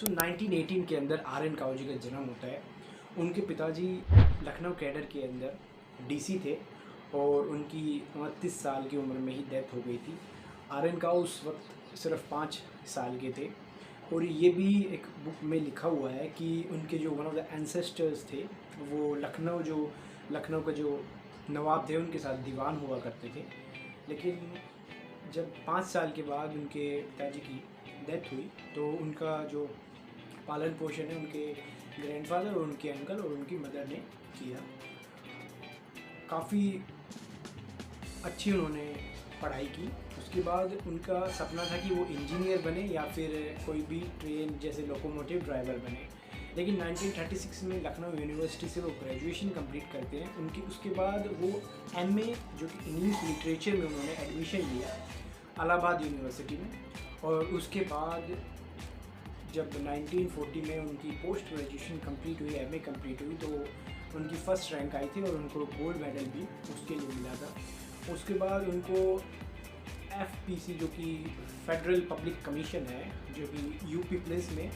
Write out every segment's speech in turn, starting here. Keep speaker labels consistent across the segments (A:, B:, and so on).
A: 1918 के अंदर are N काओ जी का जन्म होता है। उनके पिताजी लखनऊ कैडर के अंदर डीसी थे और उनकी 29 साल की उम्र में ही डेथ हो गई थी। आर एन काओ उस वक्त सिर्फ 5 साल के थे और ये भी एक बुक में लिखा हुआ है कि उनके जो वन ऑफ द एंसेस्टर्स थे वो लखनऊ का जो नवाब थे उनके साथ दीवान हुआ करते थे। लेकिन जब 5 साल के बाद उनके पिताजी की डेथ हुई तो उनका जो पालन पोषण है उनके ग्रैंडफादर और उनके अंकल और उनकी मदर ने किया। काफ़ी अच्छी उन्होंने पढ़ाई की। उसके बाद उनका सपना था कि वो इंजीनियर बने या फिर कोई भी ट्रेन जैसे लोकोमोटिव ड्राइवर बने। लेकिन 1936 में लखनऊ यूनिवर्सिटी से वो ग्रेजुएशन कंप्लीट करते हैं। उनकी उसके बाद वो एमए जो कि इंग्लिश लिटरेचर में उन्होंने एडमिशन लिया इलाहाबाद यूनिवर्सिटी में। और उसके बाद जब 1940 में उनकी पोस्ट ग्रेजुएशन कंप्लीट हुई, एमए कंप्लीट हुई, तो उनकी फ़र्स्ट रैंक आई थी और उनको गोल्ड मेडल भी उसके लिए मिला था। उसके बाद उनको एफपीसी जो कि फेडरल पब्लिक कमीशन है जो कि यूपी पुलिस में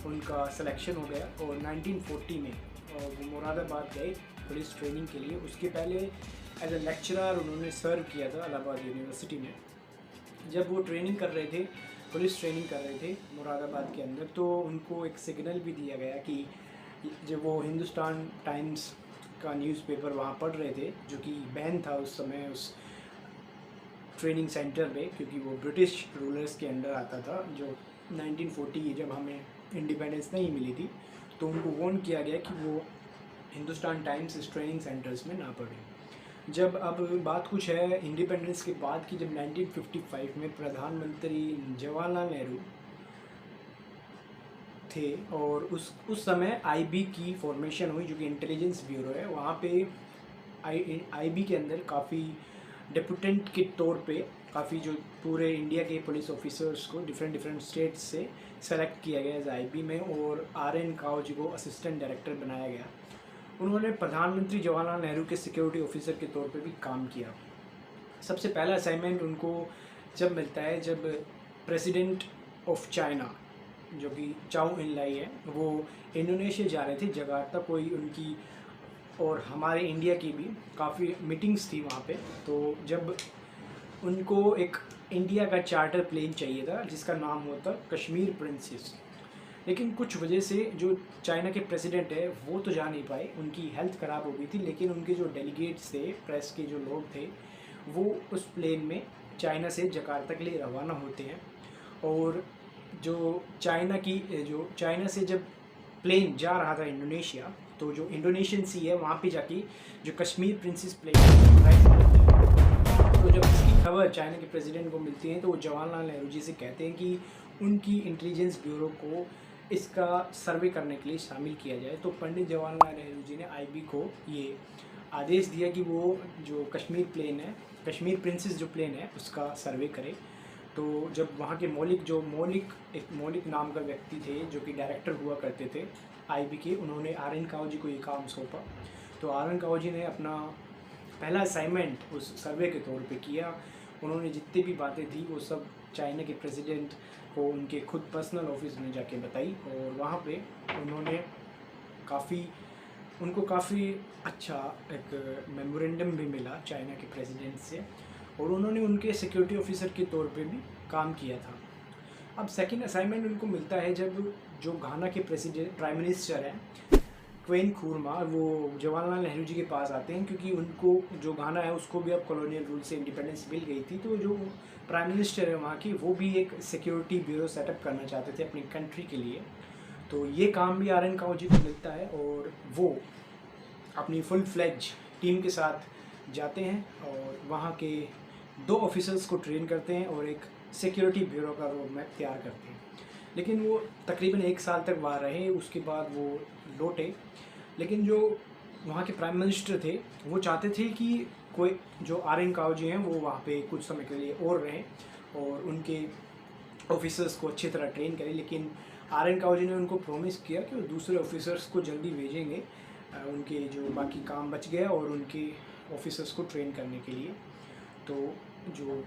A: उनका सिलेक्शन हो गया और 1940 में वो मुरादाबाद गए पुलिस ट्रेनिंग के लिए। उसके पहले एज ए लेक्चरर उन्होंने सर्व किया था इलाहाबाद यूनिवर्सिटी में। जब वो ट्रेनिंग कर रहे थे, पुलिस ट्रेनिंग कर रहे थे मुरादाबाद के अंदर, तो उनको एक सिग्नल भी दिया गया कि जब वो हिंदुस्तान टाइम्स का न्यूज़पेपर वहाँ पढ़ रहे थे जो कि बैन था उस समय उस ट्रेनिंग सेंटर पे, क्योंकि वो ब्रिटिश रूलर्स के अंडर आता था। जो 1940 जब हमें इंडिपेंडेंस नहीं मिली थी तो उनको वार्न किया गया कि वो हिंदुस्तान टाइम्स इस ट्रेनिंग सेंटर्स में ना पढ़ें। जब अब बात कुछ है इंडिपेंडेंस के बाद की, जब 1955 में प्रधानमंत्री जवाहरलाल नेहरू थे और उस समय आईबी की फॉर्मेशन हुई जो कि इंटेलिजेंस ब्यूरो है। वहाँ पे आईबी के अंदर काफ़ी डिप्यूटेंट के तौर पे काफ़ी जो पूरे इंडिया के पुलिस ऑफिसर्स को डिफरेंट स्टेट्स से सेलेक्ट किया गया एज आईबी में और आर एन काओ जी को असिस्टेंट डायरेक्टर बनाया गया। उन्होंने प्रधानमंत्री जवाहरलाल नेहरू के सिक्योरिटी ऑफिसर के तौर पे भी काम किया। सबसे पहला असाइनमेंट उनको जब मिलता है जब प्रेसिडेंट ऑफ चाइना जो कि चाउ इन लाई है वो इंडोनेशिया जा रहे थे, जकार्ता कोई उनकी और हमारे इंडिया की भी काफ़ी मीटिंग्स थी वहाँ पे। तो जब उनको एक इंडिया का चार्टर प्लेन चाहिए था जिसका नाम होता कश्मीर प्रिंसेस, लेकिन कुछ वजह से जो चाइना के प्रेसिडेंट है वो तो जा नहीं पाए, उनकी हेल्थ ख़राब हो गई थी। लेकिन उनके जो डेलीगेट्स थे, प्रेस के जो लोग थे, वो उस प्लेन में चाइना से जकार्ता के लिए रवाना होते हैं। और जो चाइना से जब प्लेन जा रहा था इंडोनेशिया, तो जो इंडोनेशियन सी है वहाँ पे जाके जो कश्मीर प्रिंसेस प्लेन तो जब इसकी खबर चाइना के प्रेसिडेंट को मिलती है तो वो जवाहरलाल नेहरू जी से कहते हैं कि उनकी इंटेलिजेंस ब्यूरो को इसका सर्वे करने के लिए शामिल किया जाए। तो पंडित जवाहरलाल नेहरू जी ने आईबी को ये आदेश दिया कि वो जो कश्मीर प्रिंसेस जो प्लेन है उसका सर्वे करे। तो जब वहाँ के मौलिक नाम का व्यक्ति थे जो कि डायरेक्टर हुआ करते थे आईबी के, उन्होंने आर एन काओ जी को ये काम सौंपा। तो आर एन काओ जी ने अपना पहला असाइनमेंट उस सर्वे के तौर पे किया। उन्होंने जितनी भी बातें थी वो सब चाइना के प्रेसिडेंट को उनके खुद पर्सनल ऑफिस में जाके बताई और वहाँ पे उनको काफ़ी अच्छा एक मेमोरेंडम भी मिला चाइना के प्रेसिडेंट से और उन्होंने उनके सिक्योरिटी ऑफिसर के तौर पे भी काम किया था। अब सेकंड असाइनमेंट उनको मिलता है जब जो घाना के प्राइम मिनिस्टर हैं क्वेन खुरमा, वो जवाहरलाल नेहरू जी के पास आते हैं क्योंकि उनको जो घाना है उसको भी अब कॉलोनियल रूल से इंडिपेंडेंस मिल गई थी। तो जो प्राइम मिनिस्टर है वहाँ की, वो भी एक सिक्योरिटी ब्यूरो सेटअप करना चाहते थे अपनी कंट्री के लिए। तो ये काम भी आर एन काओ जी को मिलता है और वो अपनी फुल फ्लेज टीम के साथ जाते हैं और वहाँ के 2 ऑफिसर्स को ट्रेन करते हैं और एक सिक्योरिटी ब्यूरो का रोड मैप तैयार करते हैं। लेकिन वो तकरीबन 1 साल तक वहाँ रहे, उसके बाद वो लौटे। लेकिन जो वहाँ के प्राइम मिनिस्टर थे वो चाहते थे कि कोई जो आर एन काओ जी हैं वो वहाँ पे कुछ समय के लिए और रहें और उनके ऑफिसर्स को अच्छी तरह ट्रेन करें। लेकिन आर एन काओ जी ने उनको प्रॉमिस किया कि वो दूसरे ऑफिसर्स को जल्दी भेजेंगे, उनके जो बाकी काम बच गया और उनके ऑफिसर्स को ट्रेन करने के लिए। तो जो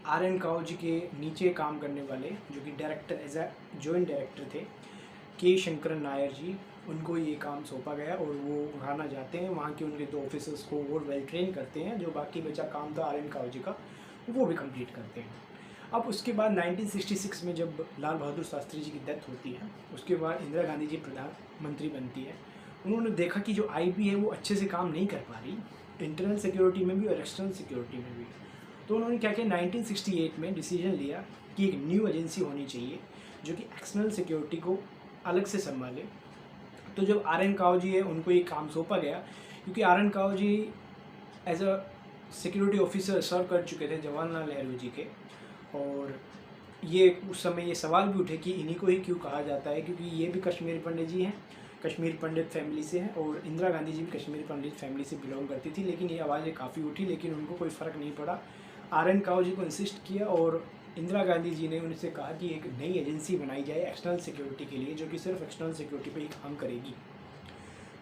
A: आर एन काओजी के नीचे काम करने वाले जो कि director as a joint director थे के शंकरन नायर जी, उनको ये काम सौंपा गया और वो घाना जाते हैं, वहाँ के उनके 2 ऑफिसर्स को और वेल ट्रेन करते हैं, जो बाकी बचा काम था आर एन काओजी का वो भी कंप्लीट करते हैं। अब उसके बाद 1966 में जब लाल बहादुर शास्त्री जी की डेथ होती है, उसके बाद इंदिरा गांधी जी प्रधानमंत्री बनती है। उन्होंने देखा कि जो आईबी है वो अच्छे से काम नहीं कर पा रही, इंटरनल सिक्योरिटी में भी और एक्सटर्नल सिक्योरिटी में भी। तो उन्होंने क्या किया, 1968 में डिसीजन लिया कि एक न्यू एजेंसी होनी चाहिए जो कि एक्सटर्नल सिक्योरिटी को अलग से संभाले। तो जब आर एन काओजी है उनको ये काम सौंपा गया, क्योंकि R N Kaoji as a security officer serve कर चुके थे जवाहरलाल नेहरू जी के, और ये उस समय ये सवाल भी उठे कि इन्हीं को ही क्यों कहा जाता है, क्योंकि ये भी कश्मीरी पंडित जी हैं, कश्मीर पंडित फैमिली से हैं, और इंदिरा गांधी जी भी कश्मीरी पंडित फैमिली से बिलोंग करती थी। लेकिन ये आवाज़ें काफ़ी उठी, लेकिन उनको कोई फ़र्क नहीं पड़ा। आर एन काओजी को इंसिस्ट किया और इंदिरा गांधी जी ने उनसे कहा कि एक नई एजेंसी बनाई जाए एक्सटर्नल सिक्योरिटी के लिए, जो कि सिर्फ एक्सटर्नल सिक्योरिटी पे ही काम करेगी।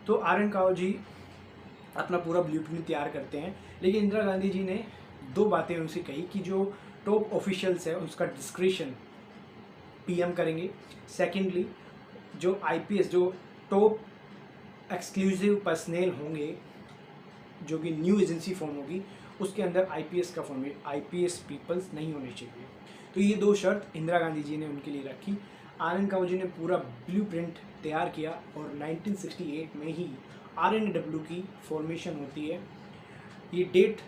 A: तो आर एन काओजी अपना पूरा ब्लूप्रिंट तैयार करते हैं, लेकिन इंदिरा गांधी जी ने 2 बातें उनसे कही कि जो टॉप ऑफिशियल्स है उसका डिस्क्रिशन पीएम करेंगे। सेकेंडली, जो आईपीएस जो टॉप एक्सक्लूसिव पर्सनल होंगे, जो कि न्यू एजेंसी फॉर्म होगी, उसके अंदर आईपीएस का फॉर्मेट, आईपीएस पीपल्स नहीं होने चाहिए। तो ये 2 शर्त इंदिरा गांधी जी ने उनके लिए रखी। आर एन काओजी ने पूरा ब्लूप्रिंट तैयार किया और 1968 में ही RNW की फॉर्मेशन होती है। ये डेट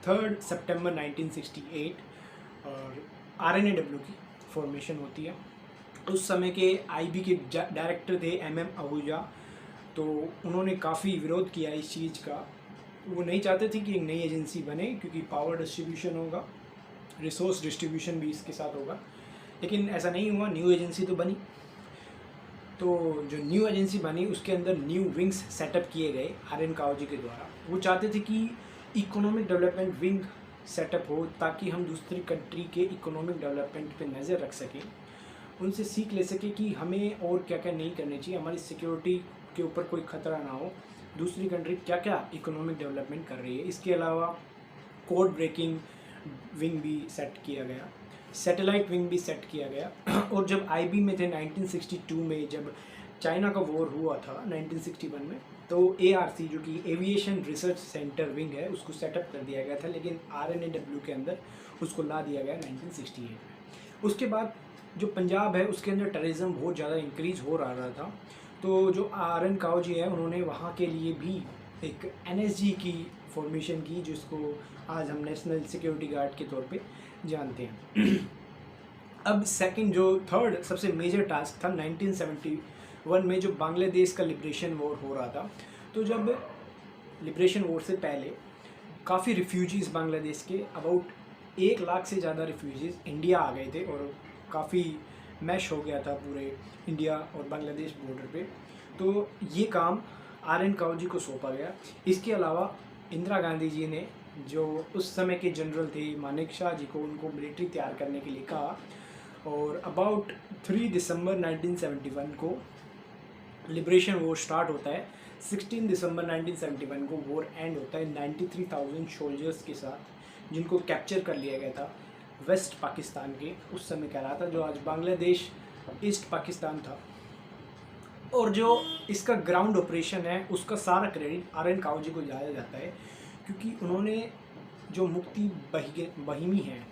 A: 3 सितंबर 1968 और RNW की फॉर्मेशन होती है। उस समय के आईबी के डायरेक्टर थे MM आहूजा, तो उन्होंने काफ़ी विरोध किया इस चीज़ का। वो नहीं चाहते थे कि एक नई एजेंसी बने, क्योंकि पावर डिस्ट्रीब्यूशन होगा, रिसोर्स डिस्ट्रीब्यूशन भी इसके साथ होगा, लेकिन ऐसा नहीं हुआ। न्यू एजेंसी तो बनी। तो जो न्यू एजेंसी बनी उसके अंदर न्यू विंग्स सेटअप किए गए आर एन काओजी के द्वारा। वो चाहते थे कि इकोनॉमिक डेवलपमेंट विंग सेटअप हो, ताकि हम दूसरी कंट्री के इकोनॉमिक डेवलपमेंट पे नज़र रख सकें, उनसे सीख ले सकें कि हमें और क्या क्या नहीं करनी चाहिए, हमारी सिक्योरिटी के ऊपर कोई ख़तरा ना हो, दूसरी कंट्री क्या क्या इकोनॉमिक डेवलपमेंट कर रही है। इसके अलावा कोड ब्रेकिंग विंग भी सेट किया गया, सैटेलाइट विंग भी सेट किया गया। और जब आईबी में थे 1962 में, जब चाइना का वॉर हुआ था 1961 में, तो ARC जो कि एविएशन रिसर्च सेंटर विंग है उसको सेटअप कर दिया गया था, लेकिन RNAW के अंदर उसको ला दिया गया 1968 में। उसके बाद जो पंजाब है उसके अंदर टेररिज्म बहुत ज़्यादा इंक्रीज़ हो रहा था, तो जो आर एन काओजी है उन्होंने वहाँ के लिए भी एक NSG की फॉर्मेशन की, जिसको आज हम नेशनल सिक्योरिटी गार्ड के तौर पे जानते हैं। अब सेकंड जो थर्ड सबसे मेजर टास्क था 1971 में, जो बांग्लादेश का लिबरेशन वॉर हो रहा था। तो जब लिबरेशन वॉर से पहले काफ़ी रिफ्यूजीज़ बांग्लादेश के, अबाउट 1 लाख से ज़्यादा रिफ्यूजीज़ इंडिया आ गए थे, और काफ़ी मैश हो गया था पूरे इंडिया और बांग्लादेश बॉर्डर पे। तो ये काम आर एन काओजी को सौंपा गया। इसके अलावा इंदिरा गांधी जी ने, जो उस समय के जनरल थे मानेक शाह जी को, उनको मिलिट्री तैयार करने के लिए कहा, और अबाउट 3 दिसंबर 1971 को लिबरेशन वॉर स्टार्ट होता है। 16 दिसंबर 1971 को वॉर एंड होता है 93,000 सोल्जर्स के साथ, जिनको कैप्चर कर लिया गया था वेस्ट पाकिस्तान के, उस समय कह रहा था, जो आज बांग्लादेश ईस्ट पाकिस्तान था। और जो इसका ग्राउंड ऑपरेशन है उसका सारा क्रेडिट आर एन काओजी को दिया जाता है, क्योंकि उन्होंने जो मुक्ति बहिमी हैं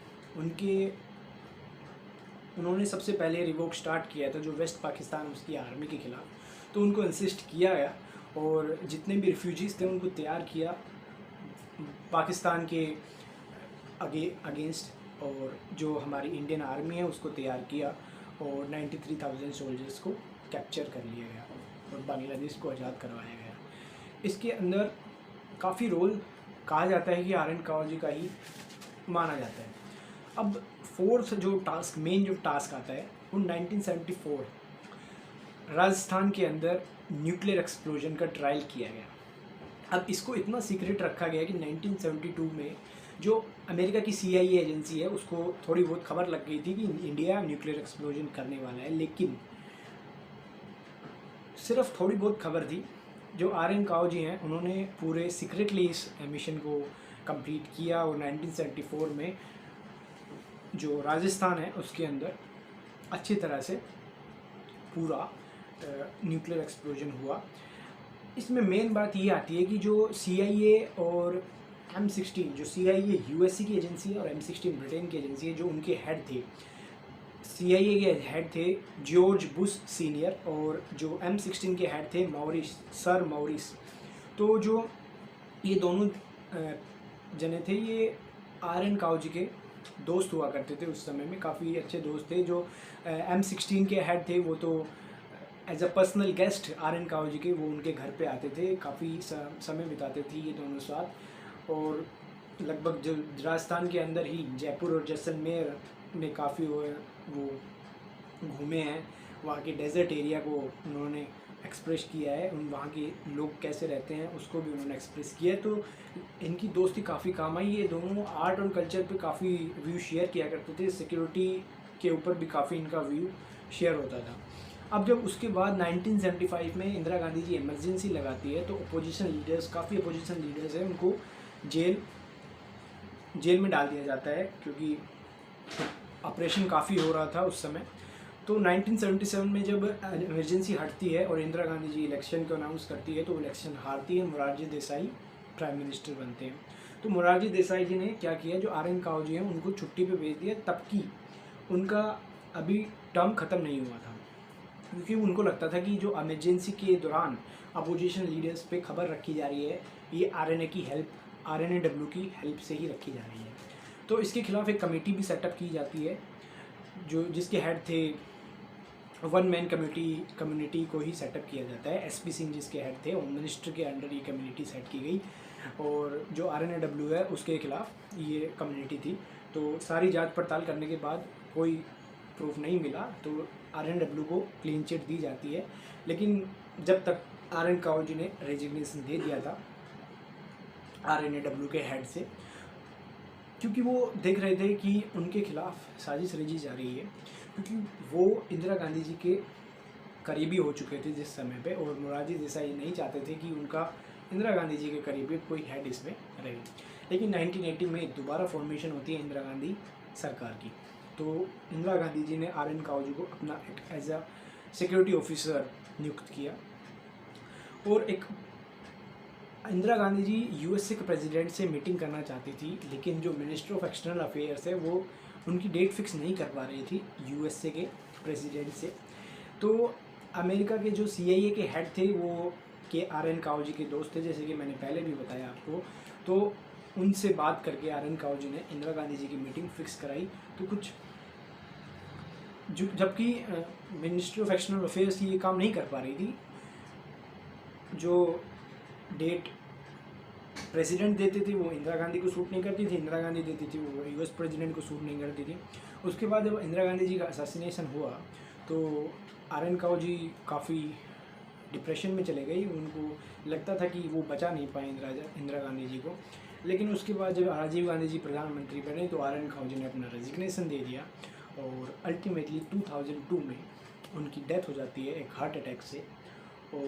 A: उन्होंने सबसे पहले रिवोक स्टार्ट किया था, जो वेस्ट पाकिस्तान उसकी आर्मी के खिलाफ। तो उनको इंसिस्ट किया गया और जितने भी रिफ्यूजीज़ थे उनको तैयार किया पाकिस्तान के अगेंस्ट, और जो हमारी इंडियन आर्मी है उसको तैयार किया, और 93,000 सोल्जर्स को कैप्चर कर लिया गया और बांग्लादेश को आज़ाद करवाया गया। इसके अंदर काफ़ी रोल कहा जाता है कि आर एन काओजी का ही माना जाता है। अब फोर्थ जो टास्क, मेन जो टास्क आता है, वो 1974 राजस्थान के अंदर न्यूक्लियर एक्सप्लोजन का ट्रायल किया गया। अब इसको इतना सीक्रेट रखा गया कि 1972 में जो अमेरिका की CIA एजेंसी है उसको थोड़ी बहुत खबर लग गई थी कि इंडिया न्यूक्लियर एक्सप्लोजन करने वाला है, लेकिन सिर्फ थोड़ी बहुत खबर थी। जो आर एन काओजी हैं उन्होंने पूरे सीक्रेटली इस मिशन को कंप्लीट किया, और 1974 में जो राजस्थान है उसके अंदर अच्छी तरह से पूरा न्यूक्लियर एक्सप्लोजन हुआ। इसमें मेन बात ये आती है कि जो CIA और M16, जो CIA USA की एजेंसी है और M16 ब्रिटेन की एजेंसी है, जो उनके हेड थे, CIA के हेड थे जॉर्ज बुश सीनियर और जो M16 के हेड थे सर मॉरिस। तो जो ये दोनों जने थे ये RN काउजी के दोस्त हुआ करते थे उस समय में, काफ़ी अच्छे दोस्त थे। जो M16 के हेड थे वो तो as a personal guest RN काउजी के वो उनके घर पे आते थे, काफ़ी समय बिताते थे ये दोनों साथ। और लगभग जो राजस्थान के अंदर ही जयपुर और जैसलमेर में काफ़ी वो घूमे हैं, वहाँ के डेजर्ट एरिया को उन्होंने एक्सप्रेस किया है, उन वहाँ के लोग कैसे रहते हैं उसको भी उन्होंने एक्सप्रेस किया है। तो इनकी दोस्ती काफ़ी काम आई। ये दोनों आर्ट और कल्चर पे काफ़ी व्यू शेयर किया करते थे, सिक्योरिटी के ऊपर भी काफ़ी इनका व्यू शेयर होता था। अब जब उसके बाद 1975 में इंदिरा गांधी जी इमरजेंसी लगाती है तो अपोजिशन लीडर्स, काफ़ी अपोजिशन लीडर्स हैं, उनको जेल में डाल दिया जाता है क्योंकि ऑपरेशन काफ़ी हो रहा था उस समय। तो 1977 में जब इमरजेंसी हटती है और इंदिरा गांधी जी इलेक्शन को अनाउंस करती है तो इलेक्शन हारती है, मोरारजी देसाई प्राइम मिनिस्टर बनते हैं। तो मोरारजी देसाई जी ने क्या किया, जो RN काउजी हैं उनको छुट्टी पे भेज दिया, तबकि उनका अभी टर्म ख़त्म नहीं हुआ था, क्योंकि उनको लगता था कि जो इमरजेंसी के दौरान अपोजिशन लीडर्स पे खबर रखी जा रही है ये RNAW की हेल्प से ही रखी जा रही है। तो इसके खिलाफ एक कमेटी भी सेटअप की जाती है, जो जिसके हेड थे वन मैन कम्युनिटी को ही सेटअप किया जाता है। SP सिंह जिसके हेड थे, होम मिनिस्टर के अंडर ये कम्युनिटी सेट की गई और जो RNAW है उसके खिलाफ ये कम्युनिटी थी। तो सारी जांच पड़ताल करने के बाद कोई प्रूफ नहीं मिला तो RNAW को क्लीन चिट दी जाती है। लेकिन जब तक RN काउजी ने रेजिग्नेशन दे दिया था RNAW के हेड से, क्योंकि वो देख रहे थे कि उनके खिलाफ साजिश रची जा रही है, क्योंकि वो इंदिरा गांधी जी के करीबी हो चुके थे जिस समय पे, और मोरारजी देसाई नहीं चाहते थे कि उनका इंदिरा गांधी जी के करीबी कोई हेड इसमें रहे। लेकिन 1980 में दोबारा फॉर्मेशन होती है इंदिरा गांधी सरकार की। तो इंदिरा गांधी जी ने RN काउजी को अपना एज अ सिक्योरिटी ऑफिसर नियुक्त किया। और एक इंदिरा गांधी जी USA के प्रेसिडेंट से मीटिंग करना चाहती थी, लेकिन जो मिनिस्टर ऑफ एक्सटर्नल अफेयर्स है वो उनकी डेट फिक्स नहीं कर पा रही थी USA के प्रेसिडेंट से। तो अमेरिका के जो CIA के हेड थे वो के RN काउजी के दोस्त थे, जैसे कि मैंने पहले भी बताया आपको। तो उनसे बात करके RN काउजी ने इंदिरा गांधी जी की मीटिंग फिक्स कराई। तो कुछ जबकि मिनिस्ट्री ऑफ एक्सटर्नल अफेयर्स ये काम नहीं कर पा रही थी, जो डेट प्रेसिडेंट देते थे वो इंदिरा गांधी को सूट नहीं करती थी, इंदिरा गांधी देती थी वो US प्रेसिडेंट को सूट नहीं करती थी। उसके बाद जब इंदिरा गांधी जी का असैसिनेशन हुआ तो RN काउजी काफ़ी डिप्रेशन में चले गई। उनको लगता था कि वो बचा नहीं पाए इंदिरा गांधी जी को। लेकिन उसके बाद जब राजीव गांधी जी प्रधानमंत्री बने तो RN काउजी ने अपना रेजिग्नेशन दे दिया और अल्टीमेटली 2002 में उनकी डेथ हो जाती है एक हार्ट अटैक से।